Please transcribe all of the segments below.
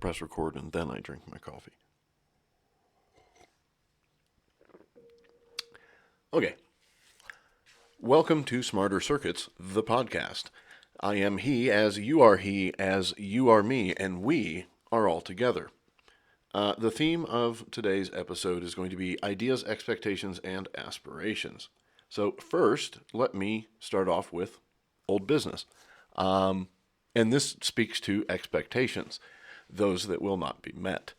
press record and then I drink my coffee. Okay. Welcome to Smarter Circuits, the podcast. I am he, as you are me, and we are all together. The theme of today's episode is going to be ideas, expectations, and aspirations. So first, let me start off with old business. And this speaks to expectations, those that will not be met.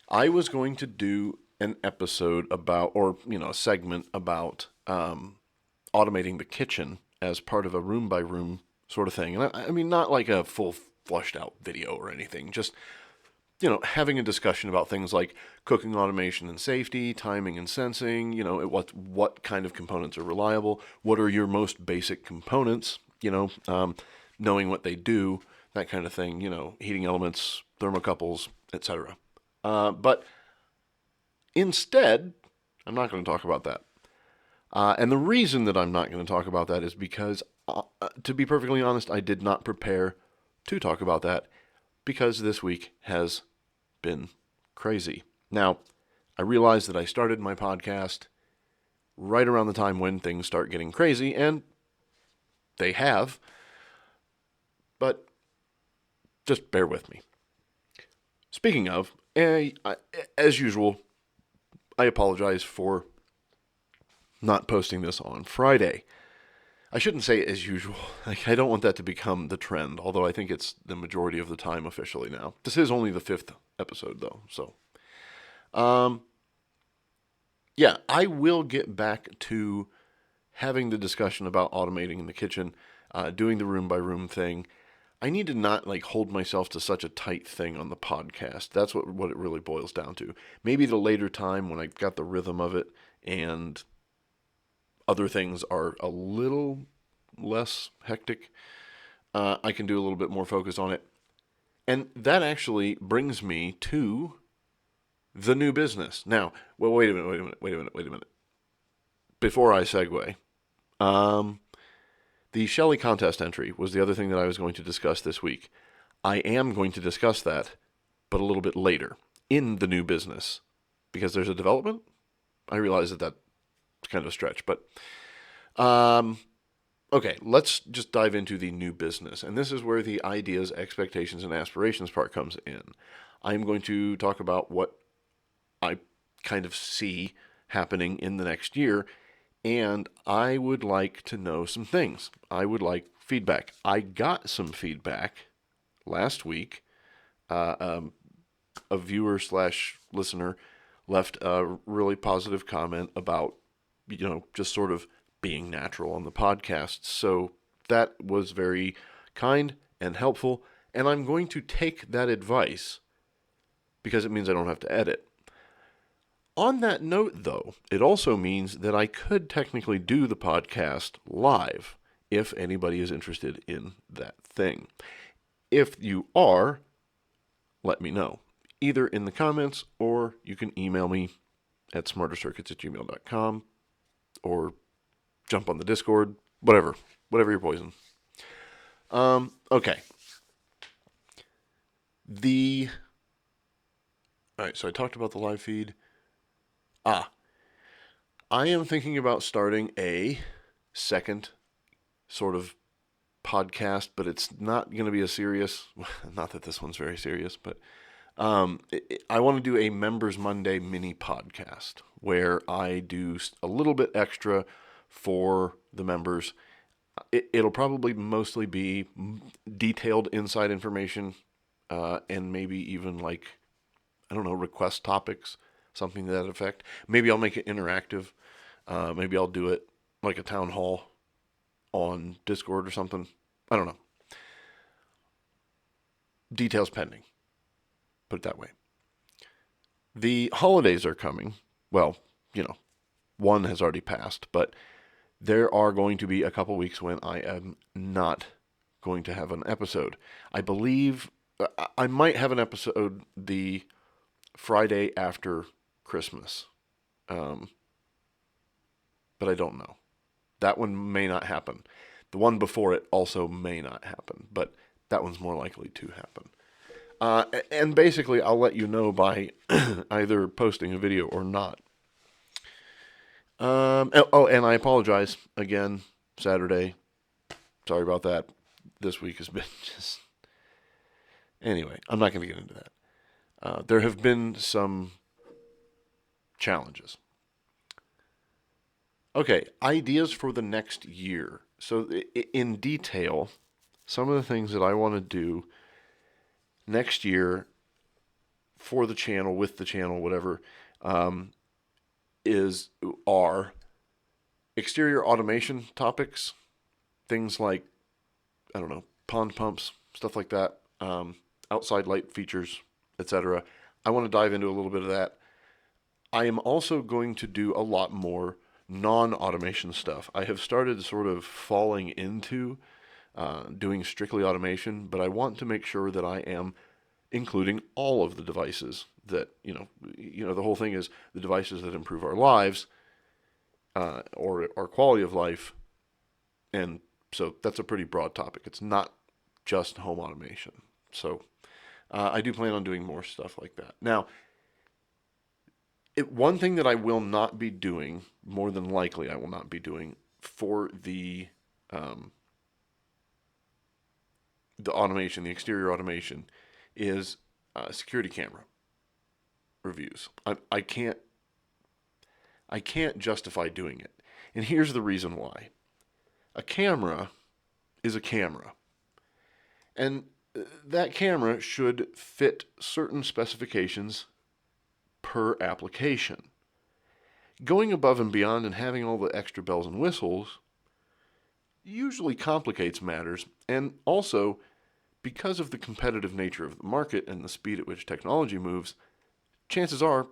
I was going to do an episode about, a segment about automating the kitchen as part of a room-by-room sort of thing. And I mean, not like a full flushed-out video or anything, just having a discussion about things like cooking automation and safety, timing and sensing, what kind of components are reliable, what are your most basic components, knowing what they do, that kind of thing, heating elements, thermocouples, etc. But instead, I'm not going to talk about that. And the reason that I'm not going to talk about that is because, to be perfectly honest, I did not prepare to talk about that because this week has been crazy. Now, I realize that I started my podcast right around the time when things start getting crazy, and they have, but just bear with me. Speaking of, as usual, I apologize for not posting this on Friday. I shouldn't say as usual. I don't want that to become the trend, although I think it's the majority of the time officially now. This is only the 5th episode, though, so. I will get back to having the discussion about automating in the kitchen, doing the room-by-room thing. I need to not hold myself to such a tight thing on the podcast. That's what it really boils down to. Maybe at a later time when I've got the rhythm of it and other things are a little less hectic, I can do a little bit more focus on it. And that actually brings me to the new business. Now, well, wait a minute. Before I segue, the Shelley contest entry was the other thing that I was going to discuss this week. I am going to discuss that, but a little bit later in the new business, because there's a development. I realize that's kind of a stretch, but okay, let's just dive into the new business. And this is where the ideas, expectations, and aspirations part comes in. I'm going to talk about what I kind of see happening in the next year, and I would like to know some things. I would like feedback. I got some feedback last week. A viewer / listener left a really positive comment about, just sort of being natural on the podcast. So that was very kind and helpful, and I'm going to take that advice because it means I don't have to edit. On that note, though, it also means that I could technically do the podcast live if anybody is interested in that thing. If you are, let me know, either in the comments or you can email me at smartercircuits@gmail.com or jump on the Discord, whatever your poison. Okay. All right, so I talked about the live feed. I am thinking about starting a second sort of podcast, but it's not going to be a serious, not that this one's very serious, but I want to do a Members Monday mini podcast where I do a little bit extra for the members. It'll probably mostly be detailed inside information and maybe even request topics, something to that effect. Maybe I'll make it interactive. Maybe I'll do it like a town hall on Discord or something. I don't know. Details pending. Put it that way. The holidays are coming. Well, one has already passed, but there are going to be a couple weeks when I am not going to have an episode. I believe I might have an episode the Friday after Christmas. But I don't know. That one may not happen. The one before it also may not happen, but that one's more likely to happen. And basically, I'll let you know by either posting a video or not. And I apologize again. Saturday. Sorry about that. This week has been just. Anyway, I'm not going to get into that. There have been some challenges. Okay, ideas for the next year. So, in detail, some of the things that I want to do next year for the channel, with the channel, whatever, um, are exterior automation topics, things like, I don't know, pond pumps, stuff like that, outside light features, etc. I want to dive into a little bit of that. I am also going to do a lot more non-automation stuff. I have started sort of falling into doing strictly automation, but I want to make sure that I am including all of the devices that, the whole thing is the devices that improve our lives, or our quality of life. And so that's a pretty broad topic. It's not just home automation. So I do plan on doing more stuff like that. Now, one thing that I will not be doing, more than likely I will not be doing for the automation, the exterior automation, is security camera reviews. I can't justify doing it. And here's the reason why. A camera is a camera. And that camera should fit certain specifications per application. Going above and beyond and having all the extra bells and whistles usually complicates matters, and also, because of the competitive nature of the market and the speed at which technology moves, chances are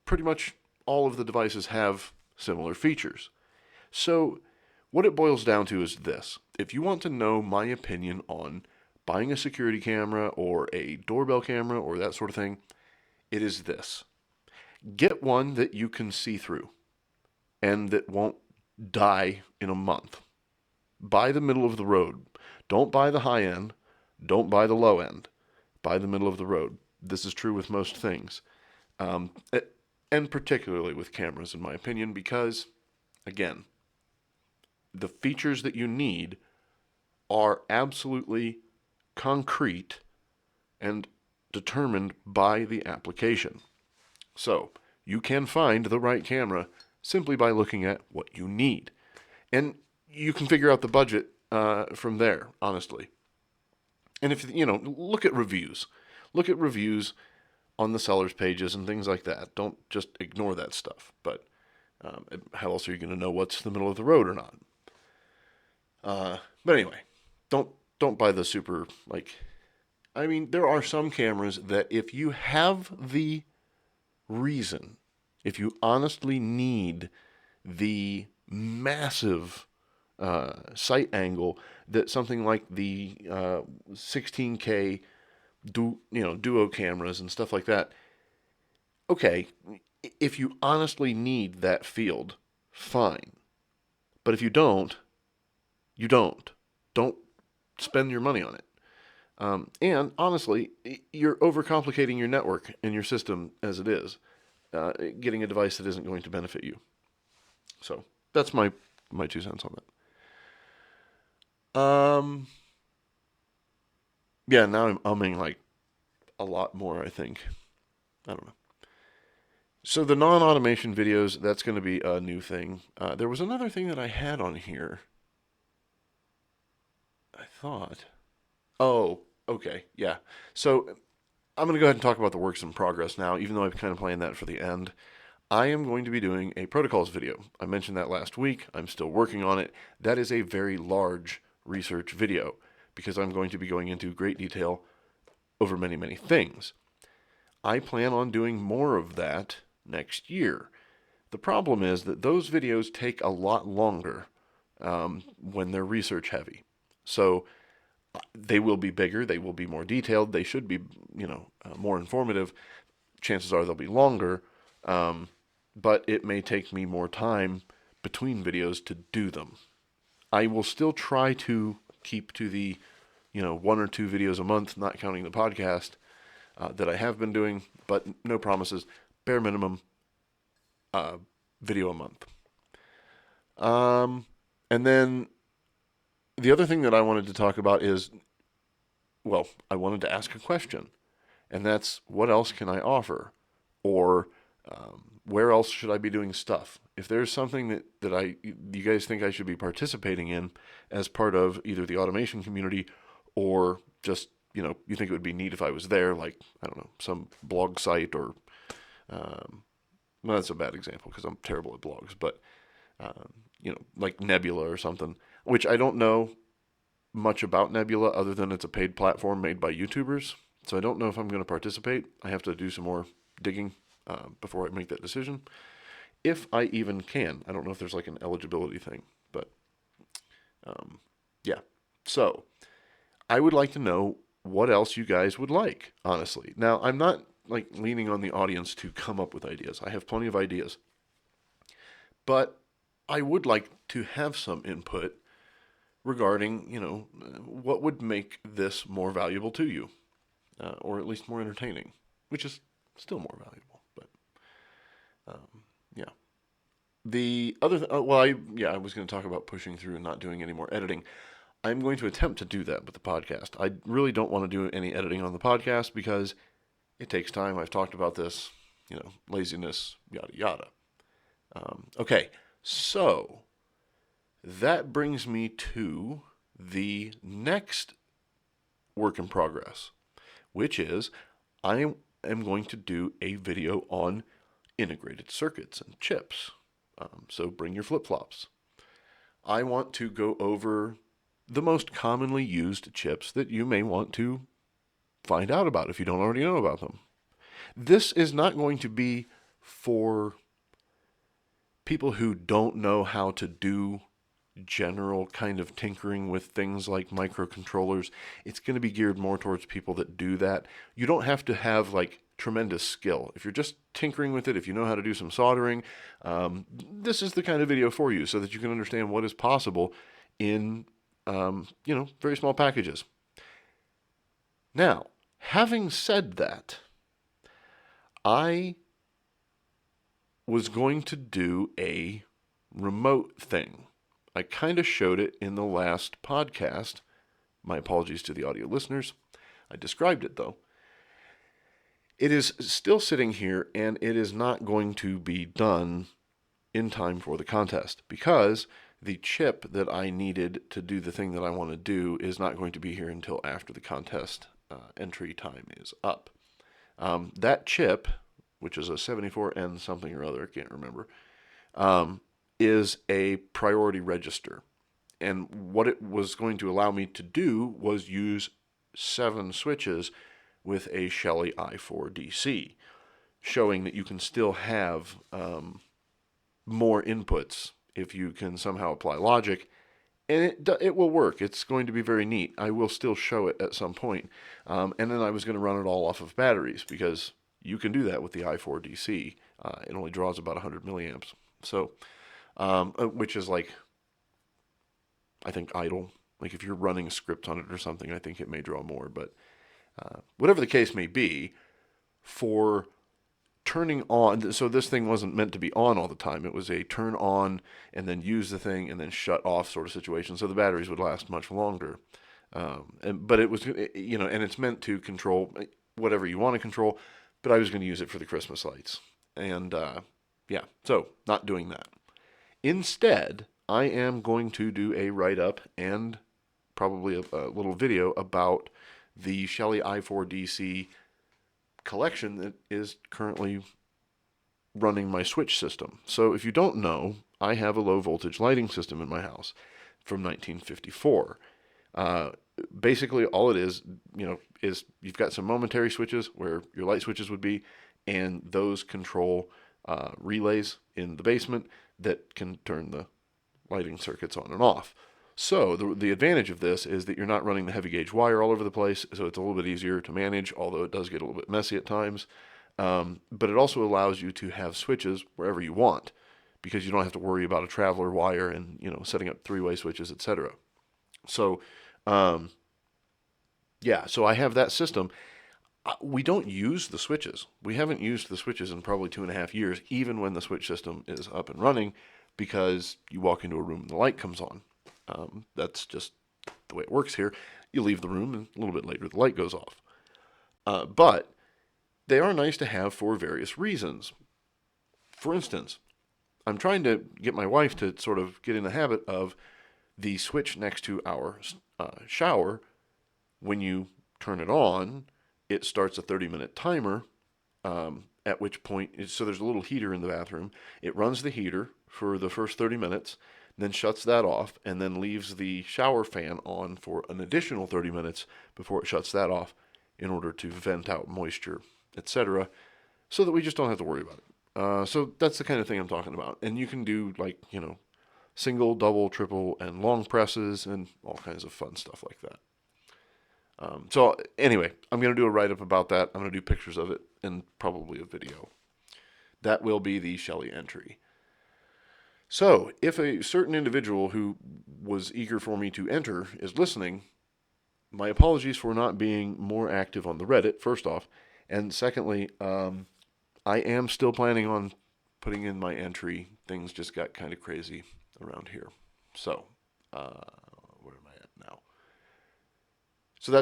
pretty much all of the devices have similar features. So what it boils down to is this. If you want to know my opinion on buying a security camera or a doorbell camera or that sort of thing, it is this. Get one that you can see through and that won't die in a month. Buy the middle of the road. Don't buy the high end. Don't buy the low end. Buy the middle of the road. This is true with most things. And particularly with cameras, in my opinion, because, again, the features that you need are absolutely concrete and determined by the application. So, you can find the right camera simply by looking at what you need. And you can figure out the budget from there, honestly. And if, look at reviews. Look at reviews on the sellers' pages and things like that. Don't just ignore that stuff. But how else are you going to know what's the middle of the road or not? But anyway, don't buy the super, there are some cameras that if you have the reason, if you honestly need the massive sight angle that something like the 16K duo cameras and stuff like that, okay, if you honestly need that field, fine. But if you don't, you don't. Don't spend your money on it. And honestly, you're overcomplicating your network and your system as it is, getting a device that isn't going to benefit you. So that's my 2 cents on that. Yeah, now I'm umming a lot more, I think. I don't know. So the non-automation videos, that's going to be a new thing. There was another thing that I had on here. I thought. Oh, okay, yeah. So I'm going to go ahead and talk about the works in progress now, even though I'm kind of playing that for the end. I am going to be doing a protocols video. I mentioned that last week. I'm still working on it. That is a very large research video because I'm going to be going into great detail over many, many things. I plan on doing more of that next year. The problem is that those videos take a lot longer when they're research heavy. So they will be bigger, they will be more detailed, they should be, more informative. Chances are they'll be longer, but it may take me more time between videos to do them. I will still try to keep to the, 1 or 2 videos a month, not counting the podcast, that I have been doing, but no promises. Bare minimum, video a month. And then the other thing that I wanted to talk about is, well, I wanted to ask a question, and that's what else can I offer? Or where else should I be doing stuff? If there's something that you guys think I should be participating in as part of either the automation community or just, you think it would be neat if I was there, like, I don't know, some blog site or, well, that's a bad example because I'm terrible at blogs, but, like Nebula or something, which I don't know much about Nebula other than it's a paid platform made by YouTubers. So I don't know if I'm going to participate. I have to do some more digging before I make that decision. If I even can. I don't know if there's like an eligibility thing, but yeah. So I would like to know what else you guys would like, honestly. Now, I'm not like leaning on the audience to come up with ideas. I have plenty of ideas. But I would like to have some input regarding, what would make this more valuable to you, or at least more entertaining, which is still more valuable. But yeah, the other I was going to talk about pushing through and not doing any more editing. I'm going to attempt to do that with the podcast. I really don't want to do any editing on the podcast because it takes time. I've talked about this, laziness, yada yada. Okay, so that brings me to the next work in progress, which is I am going to do a video on integrated circuits and chips. So bring your flip-flops. I want to go over the most commonly used chips that you may want to find out about if you don't already know about them. This is not going to be for people who don't know how to do general kind of tinkering with things like microcontrollers. It's going to be geared more towards people that do that. You don't have to have like tremendous skill. If you're just tinkering with it, if you know how to do some soldering, this is the kind of video for you so that you can understand what is possible in, very small packages. Now, having said that, I was going to do a remote thing. I kind of showed it in the last podcast. My apologies to the audio listeners. I described it though. It is still sitting here and it is not going to be done in time for the contest because the chip that I needed to do the thing that I want to do is not going to be here until after the contest entry time is up. That chip, which is a 74N something or other, I can't remember, is a priority register. And what it was going to allow me to do was use 7 switches with a Shelly i4 DC, showing that you can still have more inputs if you can somehow apply logic. And it will work. It's going to be very neat. I will still show it at some point. And then I was going to run it all off of batteries because you can do that with the i4 DC. It only draws about 100 milliamps. So, which is like, I think idle. Like if you're running a script on it or something, I think it may draw more. But whatever the case may be, for turning on, so this thing wasn't meant to be on all the time. It was a turn on and then use the thing and then shut off sort of situation. So the batteries would last much longer. But it was, and it's meant to control whatever you want to control. But I was going to use it for the Christmas lights. And so not doing that. Instead, I am going to do a write-up and probably a little video about the Shelly i4 DC collection that is currently running my switch system. So if you don't know, I have a low voltage lighting system in my house from 1954. Basically all it is you've got some momentary switches where your light switches would be, and those control relays in the basement that can turn the lighting circuits on and off. So the advantage of this is that you're not running the heavy gauge wire all over the place, so it's a little bit easier to manage, although it does get a little bit messy at times. But it also allows you to have switches wherever you want, because you don't have to worry about a traveler wire and setting up 3-way switches, etc. So, so I have that system. We don't use the switches. We haven't used the switches in probably 2.5 years, even when the switch system is up and running, because you walk into a room and the light comes on. That's just the way it works here. You leave the room and a little bit later the light goes off. But they are nice to have for various reasons. For instance, I'm trying to get my wife to sort of get in the habit of the switch next to our shower. When you turn it on, it starts a 30-minute timer, at which point, so there's a little heater in the bathroom. It runs the heater for the first 30 minutes, then shuts that off, and then leaves the shower fan on for an additional 30 minutes before it shuts that off in order to vent out moisture, etc., so that we just don't have to worry about it. So that's the kind of thing I'm talking about. And you can do, like, single, double, triple, and long presses and all kinds of fun stuff like that. So anyway, I'm going to do a write-up about that. I'm going to do pictures of it and probably a video. That will be the Shelley entry. So if a certain individual who was eager for me to enter is listening, my apologies for not being more active on the Reddit, first off. And secondly, I am still planning on putting in my entry. Things just got kind of crazy around here. So, where am I at now? So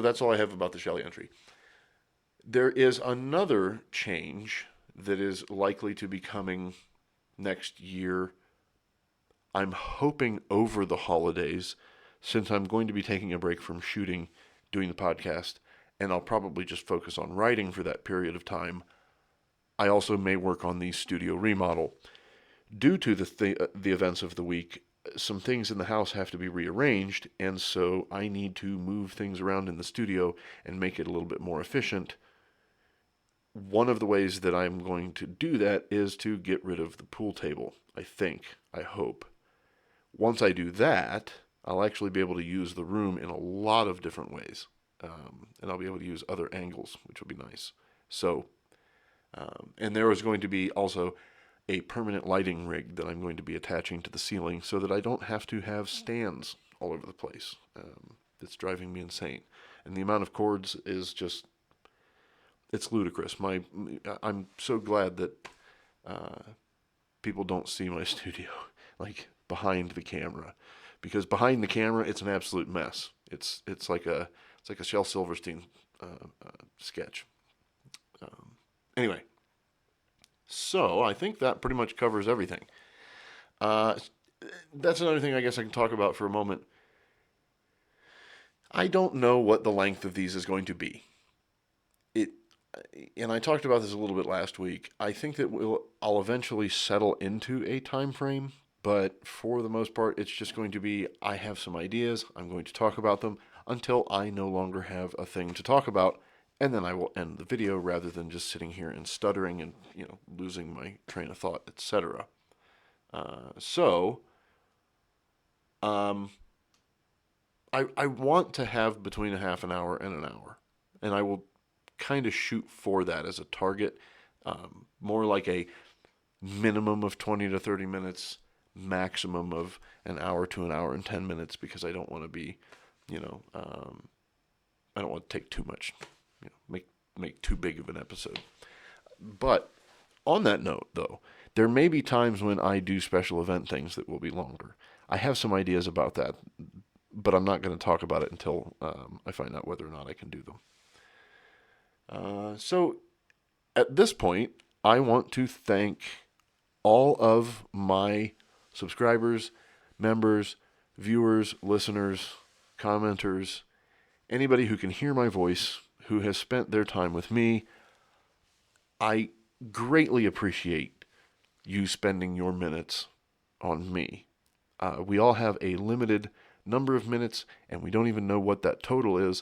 that's all I have about the Shelley entry. There is another change that is likely to be coming next year. I'm hoping over the holidays, since I'm going to be taking a break from shooting, doing the podcast, and I'll probably just focus on writing for that period of time. I also may work on the studio remodel. Due to the events of the week, some things in the house have to be rearranged, and so I need to move things around in the studio and make it a little bit more efficient. One of the ways that I'm going to do that is to get rid of the pool table, I hope. Once I do that, I'll actually be able to use the room in a lot of different ways, and I'll be able to use other angles, which will be nice. So, and there is going to be also a permanent lighting rig that I'm going to be attaching to the ceiling so that I don't have to have stands all over the place. It's driving me insane. And the amount of cords is just, it's ludicrous. I'm so glad that people don't see my studio, like behind the camera. Because behind the camera, it's an absolute mess. It's like a Shel Silverstein sketch. Anyway, so I think that pretty much covers everything. That's another thing I guess I can talk about for a moment. I don't know what the length of these is going to be. And I talked about this a little bit last week. I think that I'll eventually settle into a time frame, but for the most part, it's just going to be, I have some ideas, I'm going to talk about them until I no longer have a thing to talk about, and then I will end the video rather than just sitting here and stuttering and, losing my train of thought, etc. I want to have between a half an hour and an hour, and I will kind of shoot for that as a target, more like a minimum of 20 to 30 minutes, maximum of an hour to an hour and 10 minutes, because I don't want to be, I don't want to take too much, make too big of an episode. But on that note, though, there may be times when I do special event things that will be longer. I have some ideas about that, but I'm not going to talk about it until I find out whether or not I can do them. So at this point, I want to thank all of my subscribers, members, viewers, listeners, commenters, anybody who can hear my voice, who has spent their time with me. I greatly appreciate you spending your minutes on me. We all have a limited number of minutes, and we don't even know what that total is,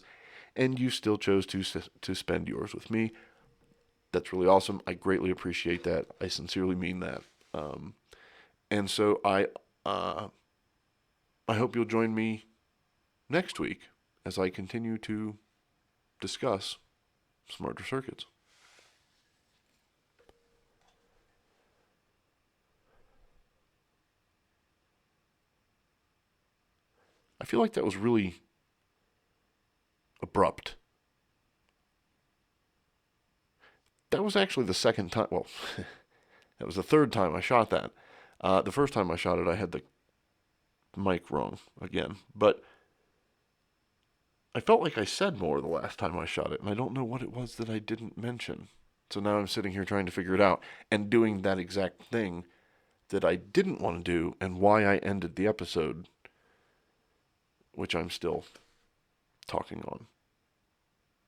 and you still chose to spend yours with me. That's really awesome. I greatly appreciate that. I sincerely mean that. And so I hope you'll join me next week as I continue to discuss smarter circuits. I feel like that was really abrupt. that was actually the second time. Well, that was the third time I shot that. The first time I shot it, I had the mic wrong again. But I felt like I said more the last time I shot it, and I don't know what it was that I didn't mention. So now I'm sitting here trying to figure it out and doing that exact thing that I didn't want to do and why I ended the episode, which I'm still talking on.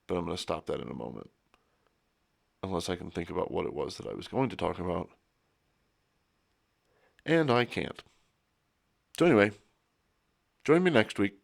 But I'm going to stop that in a moment. Unless I can think about what it was that I was going to talk about. And I can't. So anyway, join me next week